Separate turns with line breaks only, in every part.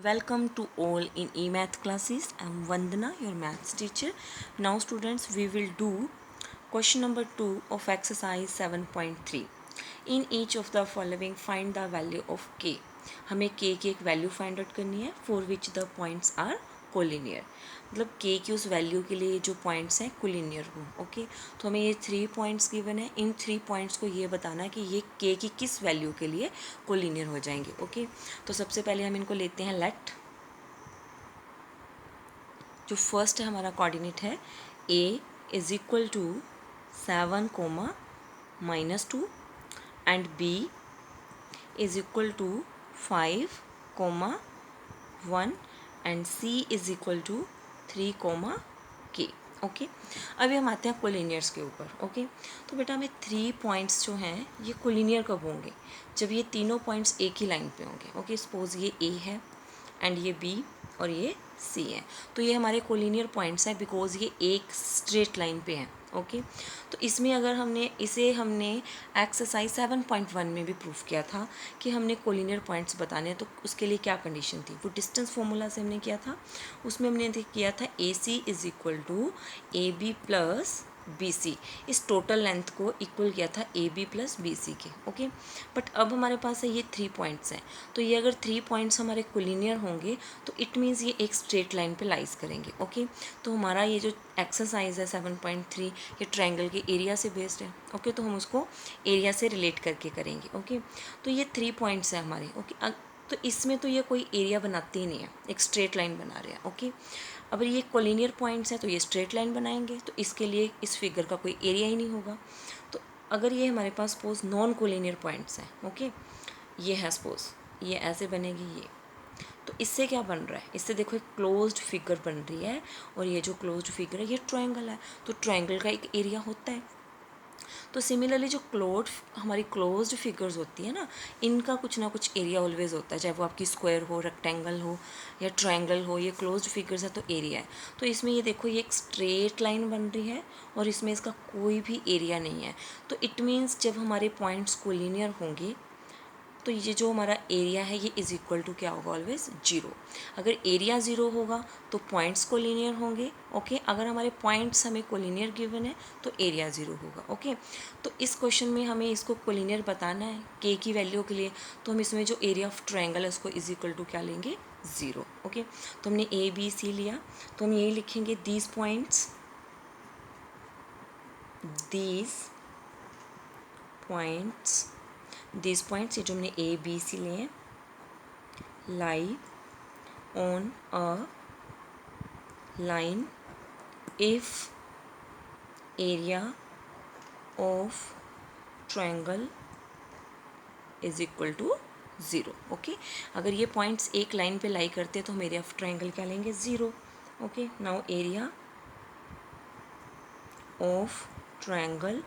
Welcome to all in e-math classes. I am Vandana, your maths teacher. Now students, we will do question number 2 of exercise 7.3. In each of the following find the value of k. हमें k की एक value find out करनी है for which the points are collinear. मतलब k की उस value के लिए जो पॉइंट्स हैं कोलिनियर हो. ओके, तो हमें ये 3 पॉइंट्स गिवन है. इन 3 पॉइंट्स को ये बताना है कि ये k की किस वैल्यू के लिए कोलिनियर हो जाएंगे. ओके, तो सबसे पहले हम इनको लेते हैं लेट. जो फर्स्ट है हमारा कोऑर्डिनेट है a is equal to 7 -2 and b is equal to 5 1 and c is equal to 3 k. Okay, अभी हम आते हैं कोलिनियर्स के ऊपर. ओके, तो बेटा हमें 3 पॉइंट्स जो हैं ये कोलिनियर कब होंगे? जब ये तीनों पॉइंट्स एक ही लाइन पे होंगे. ओके, सपोज ये a है एंड ये b और ये c है, तो ये हमारे कोलिनियर पॉइंट्स हैं बिकॉज ये एक स्ट्रेट लाइन पे हैं. ओके, तो इसमें अगर हमने एक्सरसाइज 7.1 में भी प्रूफ किया था कि हमने कोलिनियर पॉइंट्स बताने हैं, तो उसके लिए क्या कंडीशन थी? वो डिस्टेंस फॉर्मूला से हमने किया था. उसमें हमने किया था A C is equal to A B plus B C. इस टोटल लेंथ को इक्वल किया था A B plus B C के. ओके, बट अब हमारे पास है ये 3 पॉइंट्स हैं, तो ये अगर 3 पॉइंट्स हमारे कोलिनियर होंगे तो इट मीन्स ये एक स्ट्रेट लाइन पे लाइज करेंगे. ओके, तो हमारा ये जो एक्सरसाइज है 7.3 ये ट्रायंगल के एरिया से बेस्ड है. ओके, तो हम उसको एरिया से रिलेट करके करेंगे. ओके, तो ये 3 पॉइंट्स हैं हमारे. ओके, तो इसमें तो ये कोई एरिया बनाते ही नहीं है, एक स्ट्रेट लाइन बना रहे हैं. ओके, अगर ये कोलिनियर पॉइंट्स हैं तो ये स्ट्रेट लाइन बनाएंगे, तो इसके लिए इस फिगर का कोई एरिया ही नहीं होगा. तो अगर ये हमारे पास सपोज नॉन कोलिनियर पॉइंट्स हैं, ओके, ये है सपोज ये ऐसे बनेगी ये, तो इससे क्या बन रहा है? इससे देखो एक क्लोज्ड फिगर बन रही है, और ये जो क्लोज्ड फिगर है ये ट्रायंगल है, तो ट्रायंगल का एक एरिया होता है. तो सिमिलरली जो हमारी क्लोज्ड फिगर्स होती है ना, इनका कुछ ना कुछ एरिया ऑलवेज होता है, चाहे वो आपकी स्क्वायर हो, रेक्टेंगल हो या ट्रायंगल हो. ये क्लोज्ड फिगर्स है तो एरिया है. तो इसमें ये देखो ये एक स्ट्रेट लाइन बन रही है और इसमें इसका कोई भी एरिया नहीं है. तो इट मीन्स जब हमारे पॉइंट्स कोलिनियर होंगे तो ये जो हमारा एरिया है ये इज़ इक्वल टू क्या होगा? ऑलवेज 0. अगर एरिया 0 होगा तो पॉइंट्स कोलिनियर होंगे. ओके, अगर हमारे पॉइंट्स हमें कोलिनियर गिवन है तो एरिया 0 होगा. ओके, तो इस क्वेश्चन में हमें इसको कोलिनियर बताना है के की वैल्यू के लिए, तो हम इसमें जो एरिया ऑफ ट्रायंगल है उसको इज़ इक्वल टू क्या लेंगे? 0. ओके, तो हमने ए बी सी लिया, तो हम यही लिखेंगे दीज पॉइंट्स ये जो हमने ए बी सी लिए हैं lie on a line if area of triangle is equal to 0. Okay, अगर ये पॉइंट्स एक लाइन पे लाई करते हैं तो हम एरिया ऑफ ट्रायंगल क्या लेंगे? 0. Okay, now area of triangle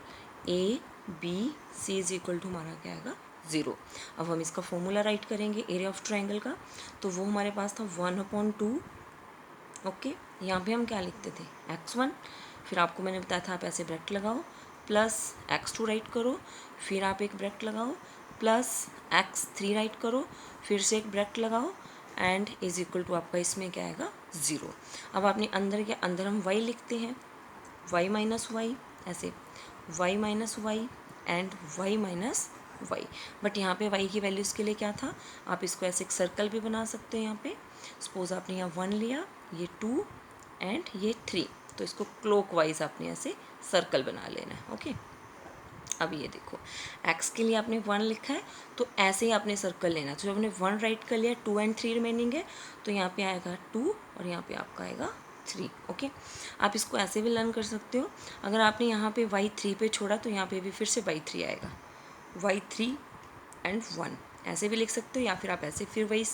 A B C is equal to हमारा क्या आएगा? 0. अब हम इसका फॉर्मूला राइट करेंगे एरिया ऑफ ट्रायंगल का, तो वो हमारे पास था 1/2. ओके, यहाँ पे हम क्या लिखते थे? x1, फिर आपको मैंने बताया था आप ऐसे ब्रैकेट लगाओ, प्लस x2 राइट करो, फिर आप एक ब्रैकेट लगाओ, प्लस x3 राइट करो, फिर से एक ब्रैकेट लगाओ, एंड इज इक्वल टू आपका इसमें क्या आएगा? 0. अब आपने अंदर के अंदर हम y लिखते हैं, y माइनस वाई, ऐसे y minus Y and y minus Y. But यहाँ पे y की वैल्यूज़ के लिए क्या था? आप इसको ऐसे एक सर्कल भी बना सकते हो. यहाँ पे सपोज आपने यहाँ 1 लिया, ये 2 एंड ये 3, तो इसको क्लॉकवाइज आपने ऐसे सर्कल बना लेना है. ओके, अब ये देखो x के लिए आपने 1 लिखा है, तो ऐसे ही आपने सर्कल लेना है. तो जब आपने 1 राइट कर लिया, 2 एंड 3 रिमेनिंग है, तो यहाँ पे आएगा 2 और यहाँ पे आपका आएगा 3. ओके, आप इसको ऐसे भी लर्न कर सकते हो. अगर आपने यहाँ पे y3 पे छोड़ा तो यहाँ पे भी फिर से y3 आएगा, y3 एंड 1 ऐसे भी लिख सकते हो, या फिर आप ऐसे फिर वही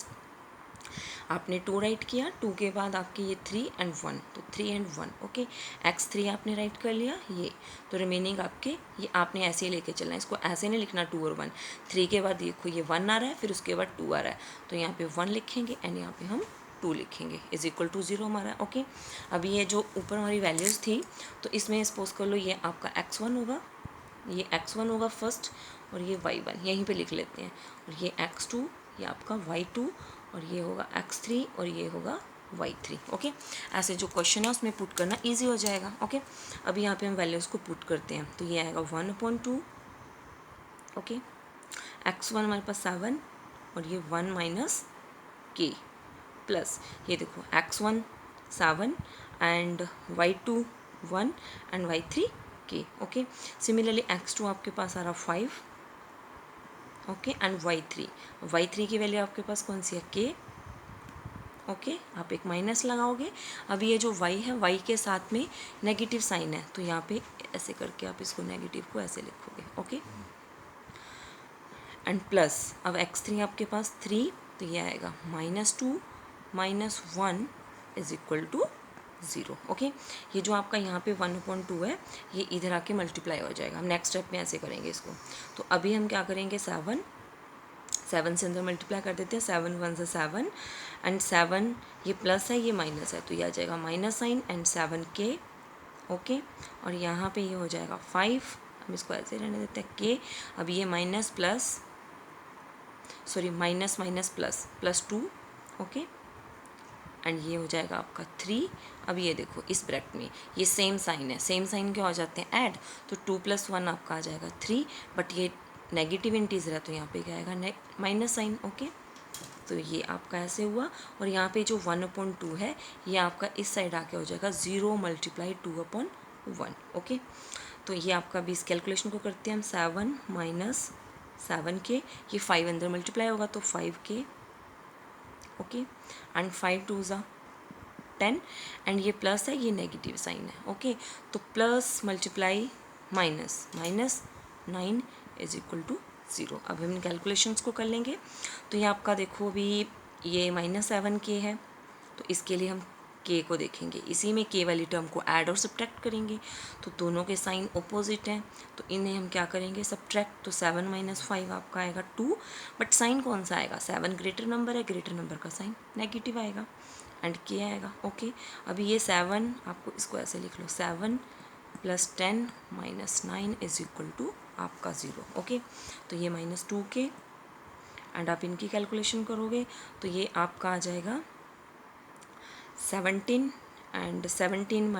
आपने 2 राइट किया, 2 के बाद आपके ये 3 एंड 1, तो 3 एंड 1. ओके, x3 आपने राइट कर लिया ये, तो रिमेनिंग आपके ये आपने ऐसे ही लेके चलना है. इसको ऐसे नहीं लिखना 2 और 1. 3 के बाद देखो ये 1 आ रहा है, फिर उसके बाद 2 आ रहा है, तो यहाँ पे 1 लिखेंगे एंड यहाँ पे हम 2 लिखेंगे इज इक्वल टू 0 हमारा. ओके, अभी ये जो ऊपर हमारी वैल्यूज़ थी, तो इसमें सपोज कर लो ये आपका x1 होगा, ये x1 होगा फर्स्ट, और ये y1 यहीं पे लिख लेते हैं, और ये x2, ये आपका y2, और ये होगा x3 और ये होगा y3। ओके, ऐसे जो क्वेश्चन है उसमें पुट करना इजी हो जाएगा। ओके, अभी यहाँ पे हम वैल्यूज़ को पुट करते हैं, तो ये आएगा 1/2। ओके, x1 हमारे पास 7 और ये 1 माइनस k प्लस ये देखो x1 7 and y2 1 and y3 k। Okay, similarly x2 आपके पास आ रहा 5। ओके, एंड y3 की वैल्यू आपके पास कौन सी है k। ओके, आप एक माइनस लगाओगे। अब ये जो y है, y के साथ में नेगेटिव साइन है, तो यहाँ पे ऐसे करके आप इसको नेगेटिव को ऐसे लिखोगे। ओके, एंड प्लस अब x3 आपके पास 3, तो ये आएगा -2 - 1 इज इक्वल टू 0। ओके, ये जो आपका यहाँ पे 1/2 है, ये इधर आके मल्टीप्लाई हो जाएगा। हम नेक्स्ट स्टेप में ऐसे करेंगे इसको। तो अभी हम क्या करेंगे, 7 से अंदर मल्टीप्लाई कर देते हैं। 7 1 से 7 एंड 7 ये प्लस है, ये माइनस है, तो ये आ जाएगा minus sign and 7k। Okay, और यहाँ पे ये हो जाएगा 5। हम इसको ऐसे रहने देते हैं k। अब ये minus minus plus 2। Okay, and ये हो जाएगा आपका 3। अब ये देखो इस ब्रैकेट में ये सेम साइन है, सेम साइन क्या हो जाते हैं, ऐड, तो 2 + 1 आपका आ जाएगा 3, बट ये नेगेटिव इंटीजर है तो यहाँ पे क्या आएगा, माइनस साइन। ओके, तो ये आपका ऐसे हुआ। और यहाँ पे जो 1/2 है, ये आपका इस साइड आके हो जाएगा 0 × 2/1। ओके, तो ये आपका भी इस कैलकुलेशन को करते हैं हम। 7 - 7k, ये 5 अंदर मल्टीप्लाई होगा तो 5k। ओके, एंड 5 2 ज़ा 10 एंड ये प्लस है, ये नेगेटिव साइन है। ओके, तो plus multiply minus 9 is equal to 0। अब हम कैलकुलेशंस को कर लेंगे। तो ये आपका देखो अभी ये -7k है, तो इसके लिए हम k को देखेंगे, इसी में k वाली टर्म को ऐड और सब्ट्रैक्ट करेंगे। तो दोनों के साइन अपोजिट हैं, तो इन्हें हम क्या करेंगे, सब्ट्रैक्ट। तो 7 - 5 आपका आएगा 2, बट साइन कौन सा आएगा, 7 ग्रेटर नंबर है, ग्रेटर नंबर का साइन नेगेटिव आएगा एंड k आएगा। ओके, अभी ये 7 आपको इसको ऐसे लिख लो, 7 + 10 - 9 इज इक्वल टू आपका 0। ओके, तो ये -2k एंड आप इनकी कैलकुलेशन करोगे तो ये आपका आ जाएगा 17 एंड 17 -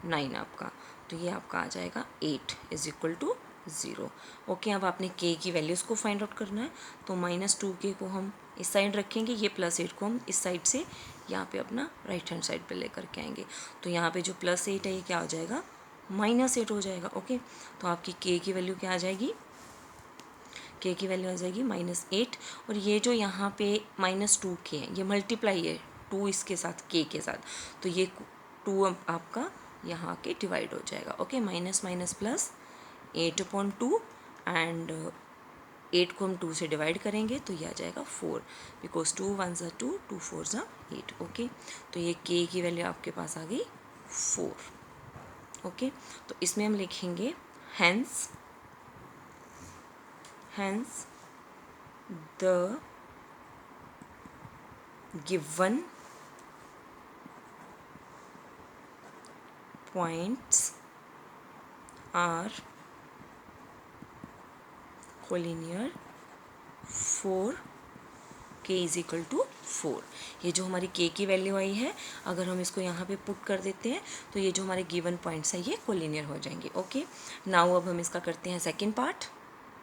9 आपका, तो ये आपका आ जाएगा 8 इज इक्वल टू 0। ओके, अब आपने k की वैल्यूज़ को फाइंड आउट करना है, तो -2k को हम इस साइड रखेंगे, ये +8 को हम इस साइड से यहाँ पे अपना राइट हैंड साइड पे लेकर के आएंगे। तो यहाँ पे जो +8 है, ये क्या हो जाएगा, -8 हो जाएगा। ओके, तो आपकी k की वैल्यू क्या आ जाएगी, k की वैल्यू आ जाएगी -8। और ये जो यहाँ पे -2k है, ये मल्टीप्लाई है 2 इसके साथ, k के साथ, तो ये 2 आपका यहाँ के डिवाइड हो जाएगा। ओके, माइनस प्लस 8/2 एंड 8 को हम 2 से डिवाइड करेंगे तो ये आ जाएगा 4, बिकॉज 2 1 = 2, 2 4 = 8। ओके, तो ये k की वैल्यू आपके पास आ गई 4। ओके, तो इसमें हम लिखेंगे hence the given points are collinear for k = 4। ये जो हमारी k की वैल्यू आई है, अगर हम इसको यहाँ पे पुट कर देते हैं तो ये जो हमारे गिवन पॉइंट्स हैं ये कोलिनियर हो जाएंगे। ओके, नाउ अब हम इसका करते हैं सेकंड पार्ट।